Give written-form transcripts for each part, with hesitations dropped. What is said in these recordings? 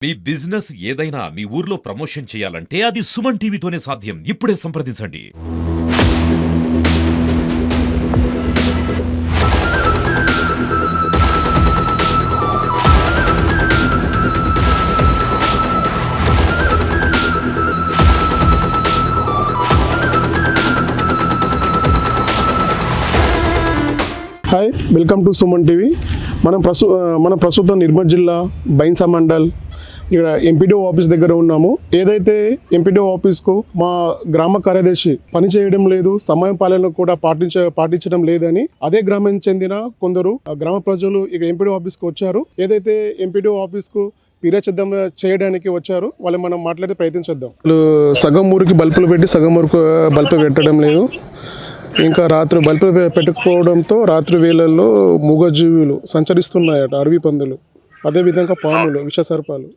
మీ business ఏదైనా మీ ఊర్లో promotion చేయాలంటే అది సుమన్ టీవీతోనే సాధ్యం. ఇప్పుడే సంప్రదించండి. Hi, welcome to Suman TV. మన ప్రస్తుతం నిర్మల్ జిల్లా బైన్సా మండల్ ఇక్కడ ఎంపీడీఓ ఆఫీస్ దగ్గర ఉన్నాము. ఏదైతే ఎంపీడీఓ ఆఫీస్కు మా గ్రామ కార్యదర్శి పనిచేయడం లేదు, సమయం పాలన కూడా పాటించడం లేదని అదే గ్రామం చెందిన కొందరు గ్రామ ప్రజలు ఇక ఎంపీడీఓ ఆఫీస్కు వచ్చారు. ఏదైతే ఎంపీడీఓ ఆఫీస్కు ఫిర్యాదు చేయడానికి వచ్చారు, వాళ్ళు మనం మాట్లాడే ప్రయత్నించేద్దాం. సగం ఊరికి బల్బులు పెట్టి సగం ఊరికి బల్బు పెట్టడం లేదు. ఇంకా రాత్రి బల్బులు పెట్టకపోవడంతో రాత్రి వేళల్లో మూగజీవులు సంచరిస్తున్నాయట, అడవి పందులు, అదేవిధంగా పాములు, విషసర్పాలు.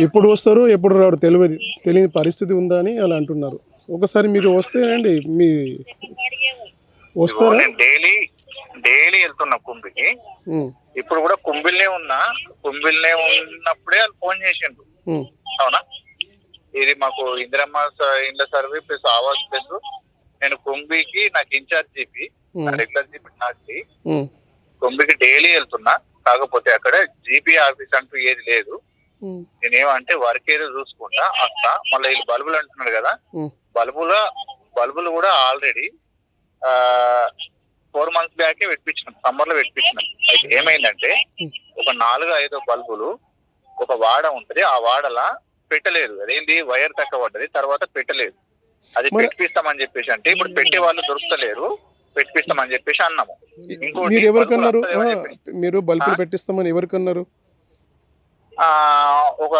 ఎప్పుడు వస్తారో ఎప్పుడు రాడు తెలియని పరిస్థితి ఉందని అలా అంటున్నారు. ఒకసారి మీరు వస్తేనండి, మీ వస్తారా? డైలీ వెళ్తున్నా కుంభికి. ఇప్పుడు కూడా కుంభిల్నే ఉన్నప్పుడే వాళ్ళు ఫోన్ చేసిండు. అవునా, ఇది మాకు ఇందిరమ్మ ఇండ్ల సర్వే ప్లస్ ఆవాస్ ప్లస్ నేను కుంభికి నాకు ఇన్ఛార్జ్ జీపీ, రెగ్యులర్ జీపీ నాకు కుంభికి డైలీ వెళ్తున్నా. కాకపోతే అక్కడ జీపీ ఆఫీస్ అంటూ ఏది లేదు. నేనేమంటే వర్క్ ఏదో చూసుకుంటా వస్తా. మళ్ళీ వీళ్ళు బల్బులు అంటున్నారు కదా, బల్బులు కూడా ఆల్రెడీ 4 months బ్యాకే పెట్టించినాం, సమ్మర్ లో పెట్టించినాం. అయితే ఏమైందంటే ఒక 4-5 బల్బులు ఒక వాడ ఉంటది, ఆ వాడలా పెట్టలేదు. అదేంటి, వైర్ తక్కువ పడ్డది, తర్వాత పెట్టలేదు. అది పెట్టిస్తామని చెప్పేసి అంటే ఇప్పుడు పెట్టే వాళ్ళు దొరుకుతలేరు, పెట్టిస్తామని చెప్పేసి అన్నాము. మీరు ఎవరికన్నారు మీరు బల్బులు పెట్టిస్తామని ఎవరికన్నారు? ఒక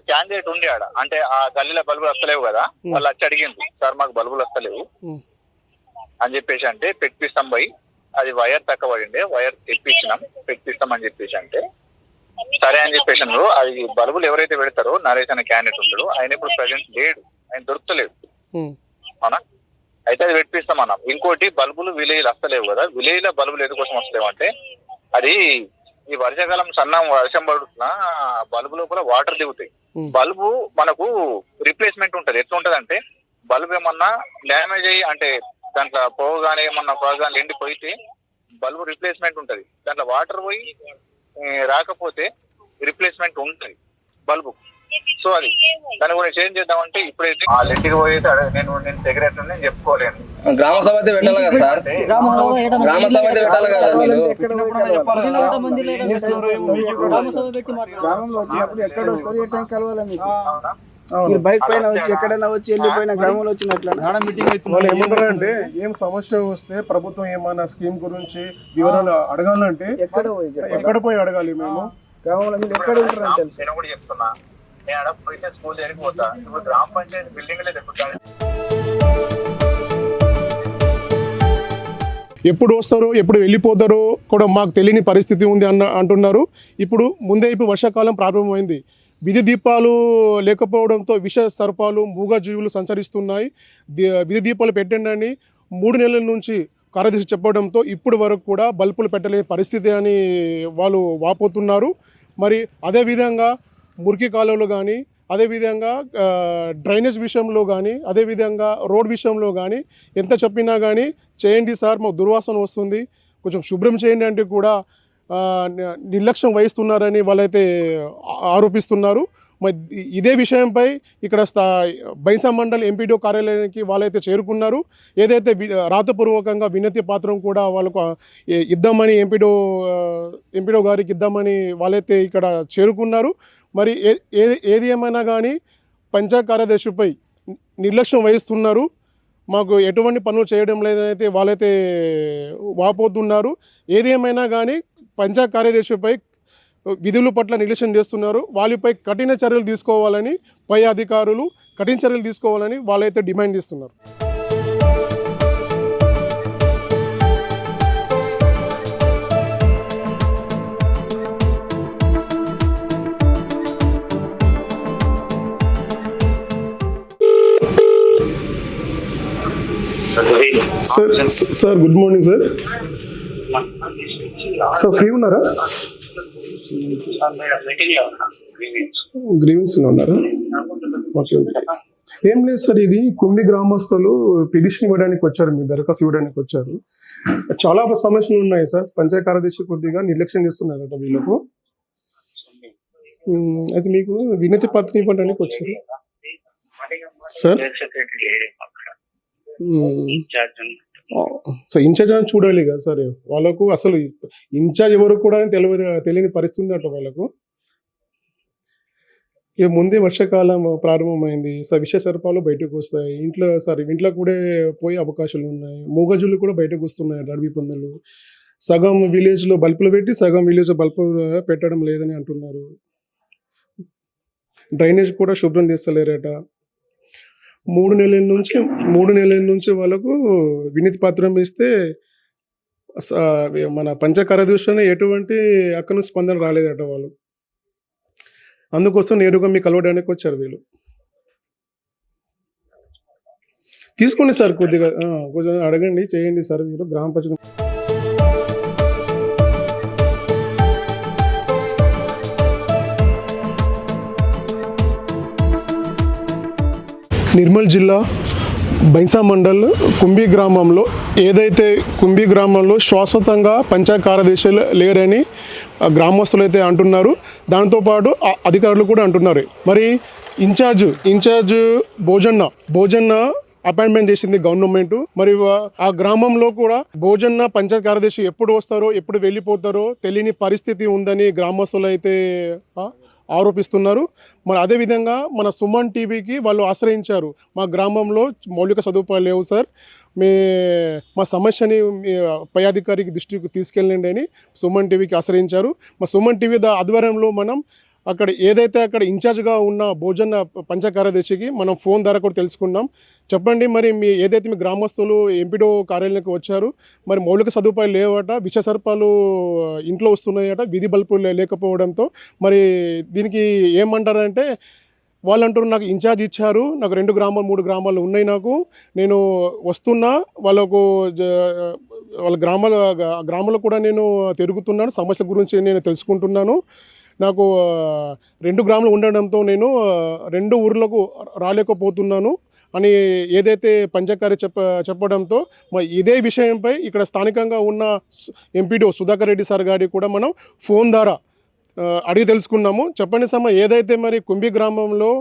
క్యాండిడేట్ ఉండి ఆడ, అంటే ఆ గల్లీలో బల్బులు వస్తలేవు కదా, వాళ్ళు వచ్చి అడిగింది, సార్ మాకు బల్బులు వస్తలేవు అని చెప్పేసి అంటే పెట్టిస్తాం పోయి, అది వైర్ తక్కువ పడిండే, వైర్ పెట్టిస్తామని చెప్పేసి అంటే సరే అని చెప్పేసి అన్నారు. అది బల్బులు ఎవరైతే పెడతారో నరేష్ అనే క్యాండిడేట్ ఉంటాడు, ఆయన ఇప్పుడు ప్రజెంట్ లేడు, ఆయన దొరుకుతలేడు. అవునా, అయితే అది పెట్టిస్తామన్నాం. ఇంకోటి బల్బులు విలేజ్ వస్తలేవు కదా, విలేజ్ లో బల్బులు ఎందుకోసం వస్తలేవు అంటే అది ఈ వర్షాకాలం వర్షం పడుతున్నా బల్బు లోపల వాటర్ దిగుతాయి. బల్బు మనకు రిప్లేస్మెంట్ ఉంటది. ఎట్లా ఉంటది అంటే బల్బు ఏమన్నా డ్యామేజ్ అయ్యి, అంటే దాంట్లో పొగ కానీ ఏమన్నా పొగ కానీ ఎండిపోయితే బల్బు రిప్లేస్మెంట్ ఉంటది. దాంట్లో వాటర్ పోయి రాకపోతే రిప్లేస్మెంట్ ఉంటది బల్బు. సో అది దాని గురించి ఏం చేద్దామంటే ఇప్పుడైతే ఆ లెట్టికి పోయితే నేను సెక్రటరీ నేను చెప్పుకోలేను. గ్రామ సభ అయితే పెట్టాలి కదా సార్, గ్రామ సభ అయితే పెట్టాలి కదా. మీరు మీరు బైక్ పైన వచ్చి ఎక్కడైనా వచ్చి వెళ్ళిపోయిన గ్రామంలో వచ్చినట్లు వాళ్ళు ఏమంటారంటే, ఏం సమస్య వస్తే ప్రభుత్వం ఏమైనా స్కీమ్ గురించి వివరాలు అడగాలంటే ఎక్కడ పోయి అడగాలి? మేము గ్రామంలో మీరు ఎక్కడ ఉంటారని తెలుసు. నేను కూడా చెప్తున్నా, నేను అక్కడ పోయితే స్కూల్ దగ్గరికి పోతా. ఇప్పుడు గ్రామ పంచాయతీ బిల్డింగ్ లేదు. ఎప్పుడు వస్తారో ఎప్పుడు వెళ్ళిపోతారో కూడా మాకు తెలియని పరిస్థితి ఉంది అంటున్నారు. ఇప్పుడు వర్షాకాలం ప్రారంభమైంది. విధి దీపాలు లేకపోవడంతో విష సర్పాలు, మూగజీవులు సంచరిస్తున్నాయి. విధి దీపాలు పెట్టండి 3 నెలల నుంచి కార్యదర్శి చెప్పడంతో ఇప్పుడు వరకు కూడా బల్బులు పెట్టలేని పరిస్థితి అని వాళ్ళు వాపోతున్నారు. మరి అదేవిధంగా మురికి కాలువలు కానీ, అదేవిధంగా డ్రైనేజ్ విషయంలో కానీ, అదేవిధంగా రోడ్ విషయంలో కానీ ఎంత చెప్పినా కానీ చేయండి సార్, మాకు దుర్వాసన వస్తుంది, కొంచెం శుభ్రం చేయండి అంటే కూడా నిర్లక్ష్యం వహిస్తున్నారని వాళ్ళైతే ఆరోపిస్తున్నారు. మరి ఇదే విషయంపై ఇక్కడ బైన్సా మండల్ ఎంపీడీఓ కార్యాలయానికి వాళ్ళైతే చేరుకున్నారు. ఏదైతే రాతపూర్వకంగా వినతి పత్రం కూడా వాళ్ళకు ఇద్దామని ఎంపీడీఓ గారికి ఇద్దామని వాళ్ళైతే ఇక్కడ చేరుకున్నారు. మరి ఏది ఏమైనా కానీ పంచాయత్ కార్యదర్శిపై నిర్లక్ష్యం వహిస్తున్నారు, మాకు ఎటువంటి పనులు చేయడం లేదని అయితే వాళ్ళైతే వాపోతున్నారు. ఏది ఏమైనా కానీ పంచాయత్ కార్యదర్శిపై విధుల పట్ల నిర్లక్ష్యం చేస్తున్నారు. వాళ్ళపై కఠిన చర్యలు తీసుకోవాలని, పై అధికారులు కఠిన చర్యలు తీసుకోవాలని వాళ్ళైతే డిమాండ్ చేస్తున్నారు. Sir good morning sir. Sir free ఉన్నారా? గ్రీవెన్స్లో ఉన్నారా? Okay okay. ఏం లేదు సార్, ఇది కుంభి గ్రామస్తులు పిటిషన్ ఇవ్వడానికి వచ్చారు, మీ దరఖాస్తు ఇవ్వడానికి వచ్చారు. చాలా సమస్యలు ఉన్నాయి సార్. పంచాయతీ కార్యదర్శి కొద్దిగా నిర్లక్ష్యం చేస్తున్నారట వీళ్ళకు. అయితే మీకు వినతి పత్రం ఇవ్వడానికి వచ్చారు సార్. సో ఇన్ఛార్జ్ అని చూడాలి కదా సార్. వాళ్ళకు అసలు ఇన్ఛార్జ్ ఎవరు కూడా తెలియని పరిస్థితి ఉందట వాళ్ళకు. ఇక ముందే వర్షాకాలం ప్రారంభమైంది సార్, విష సర్పాలు బయటకు వస్తాయి ఇంట్లో కూడా పోయే అవకాశాలు ఉన్నాయి. మూగజులు కూడా బయటకు వస్తున్నాయి, అడవి పందులు. సగం విలేజ్లో బల్బులు పెట్టి సగం విలేజ్లో బల్బులు పెట్టడం లేదని అంటున్నారు. డ్రైనేజ్ కూడా శుభ్రం చేస్తలేరట. 3 నెలల నుంచి వాళ్ళకు వినతి పత్రం ఇస్తే మన పంచాయతీ కార్యదర్శిని ఎటువంటి అక్కడ నుంచి స్పందన రాలేదట వాళ్ళు. అందుకోసం నేరుగా మీకు కలవడానికి వచ్చారు వీళ్ళు. తీసుకోండి సార్, కొద్దిగా కొంచెం అడగండి, చేయండి సార్. మీరు గ్రామ పంచాయతీ నిర్మల్ జిల్లా బైంసా మండల్ కుంభి గ్రామంలో శాశ్వతంగా పంచాయత్ కార్యదర్శులు లేరని గ్రామస్తులు అయితే అంటున్నారు. దాంతోపాటు అధికారులు కూడా అంటున్నారు. మరి ఇన్ఛార్జ్ భోజన్న అపాయింట్మెంట్ చేసింది గవర్నమెంట్. మరి ఆ గ్రామంలో కూడా భోజన్న పంచాయత్ కార్యదర్శి ఎప్పుడు వస్తారో ఎప్పుడు వెళ్ళిపోతారో తెలియని పరిస్థితి ఉందని గ్రామస్తులు అయితే ఆరోపిస్తున్నారు. మరి అదేవిధంగా మన సుమన్ టీవీకి వాళ్ళు ఆశ్రయించారు. మా గ్రామంలో మౌలిక సదుపాయాలు లేవు సార్, మా సమస్యని పై అధికారికి దృష్టికి తీసుకెళ్ళండి అని సుమన్ టీవీకి ఆశ్రయించారు. మా సుమన్ టీవీ ఆధ్వర్యంలో మనం అక్కడ ఇన్ఛార్జ్గా ఉన్న భోజన పంచాయత్ కార్యదర్శికి మనం ఫోన్ ద్వారా కూడా తెలుసుకున్నాం. చెప్పండి, మరి ఏదైతే మీ గ్రామస్తులు ఎంపీడో కార్యాలయానికి వచ్చారు, మరి మౌలిక సదుపాయాలు లేవట, విష సర్పాలు ఇంట్లో వస్తున్నాయట, వీధి బల్బులు లేకపోవడంతో మరి దీనికి ఏమంటారంటే వాళ్ళు అంటారు, నాకు ఇన్ఛార్జ్ ఇచ్చారు, నాకు 2 గ్రామాలు 3 గ్రామాలు ఉన్నాయి, నేను వస్తున్నా, వాళ్ళ గ్రామాల్లో కూడా నేను తిరుగుతున్నాను, సమస్య గురించి నేను తెలుసుకుంటున్నాను. నాకు 2 గ్రామాలు ఉండడంతో నేను 2 ఊర్లకు రాలేకపోతున్నాను అని ఏదైతే పంచాయతీ చెప్పడంతో ఇదే విషయంపై ఇక్కడ స్థానికంగా ఉన్న ఎంపీడీ సుధాకర్ రెడ్డి సార్ గారికి కూడా మనం ఫోన్ ద్వారా అడిగి తెలుసుకున్నాము. చెప్పండి సార్, ఏదైతే మరి కుంభి గ్రామంలో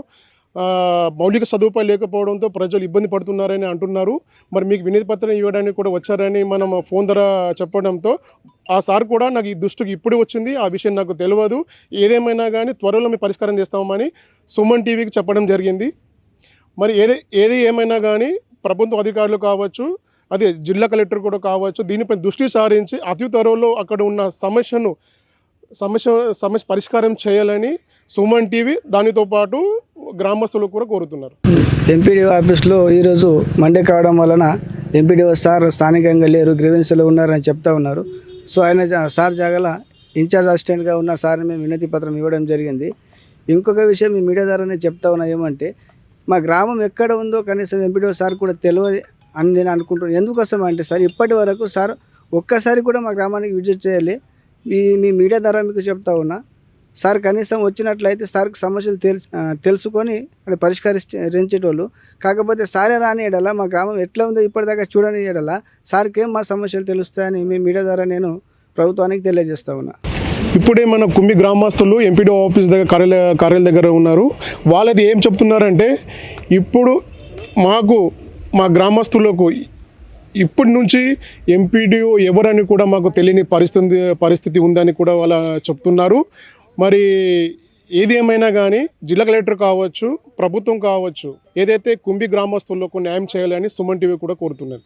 మౌలిక సదుపాయాలు లేకపోవడంతో ప్రజలు ఇబ్బంది పడుతున్నారని అంటున్నారు. మరి మీకు వినతి పత్రం ఇవ్వడానికి కూడా వచ్చారని మనం ఫోన్ ద్వారా చెప్పడంతో ఆ సార్ కూడా నాకు ఈ దృష్టికి ఇప్పుడు వచ్చింది, ఆ విషయం నాకు తెలియదు, ఏదేమైనా కానీ త్వరలో మేము పరిష్కారం చేస్తామని సుమన్ టీవీకి చెప్పడం జరిగింది. మరి ఏది ఏమైనా కానీ ప్రభుత్వ అధికారులు కావచ్చు, అదే జిల్లా కలెక్టర్ కూడా కావచ్చు, దీనిపై దృష్టి సారించి అతి త్వరలో అక్కడ ఉన్న సమస్య పరిష్కారం చేయాలని సుమన్ టీవీ దానితో పాటు గ్రామస్తులు కూడా కోరుతున్నారు. ఎంపీడీఓ ఆఫీస్లో ఈరోజు మండే కావడం వలన ఎంపీడీఓ సార్ స్థానికంగా లేరు, గ్రీవెన్స్లో ఉన్నారని చెప్తా ఉన్నారు. సో ఆయన సార్ జాగల ఇన్ఛార్జ్ అసిస్టెంట్గా ఉన్న సార్ని మేము వినతి పత్రం ఇవ్వడం జరిగింది. ఇంకొక విషయం మీ మీడియా ద్వారానే చెప్తా ఉన్నా ఏమంటే, మా గ్రామం ఎక్కడ ఉందో కనీసం ఎంపీడీఓ సార్ కూడా తెలియదు అని నేను అనుకుంటున్నాను. ఎందుకోసం అంటే సార్ ఇప్పటి వరకు సార్ ఒక్కసారి కూడా మా గ్రామానికి విజిట్ చేయాలి. మీ మీడియా ద్వారా మీకు చెప్తా ఉన్నా సార్, కనీసం వచ్చినట్లయితే సార్కి సమస్యలు తెలుసుకొని పరిష్కరించేటోళ్ళు. కాకపోతే సారే రాని ఎడల మా గ్రామం ఎట్లా ఉందో ఇప్పటిదాకా చూడని ఎడల సార్కి ఏం మా సమస్యలు తెలుస్తాయని మీ మీడియా ద్వారా నేను ప్రభుత్వానికి తెలియజేస్తా ఉన్నా. ఇప్పుడే మన కుంభి గ్రామస్తులు ఎంపీడీఓ ఆఫీస్ దగ్గర కార్యాలయం దగ్గర ఉన్నారు. వాళ్ళది ఏం చెప్తున్నారంటే, ఇప్పుడు మా గ్రామస్తులకు ఇప్పటి నుంచి ఎంపీడీఓ ఎవరని కూడా మాకు తెలియని పరిస్థితి ఉందని కూడా వాళ్ళు చెప్తున్నారు. మరి ఏది ఏమైనా కానీ జిల్లా కలెక్టర్ కావచ్చు, ప్రభుత్వం కావచ్చు, ఏదైతే కుంభి గ్రామస్తులకు న్యాయం చేయాలని సుమన్ టీవీ కూడా కోరుతున్నారు.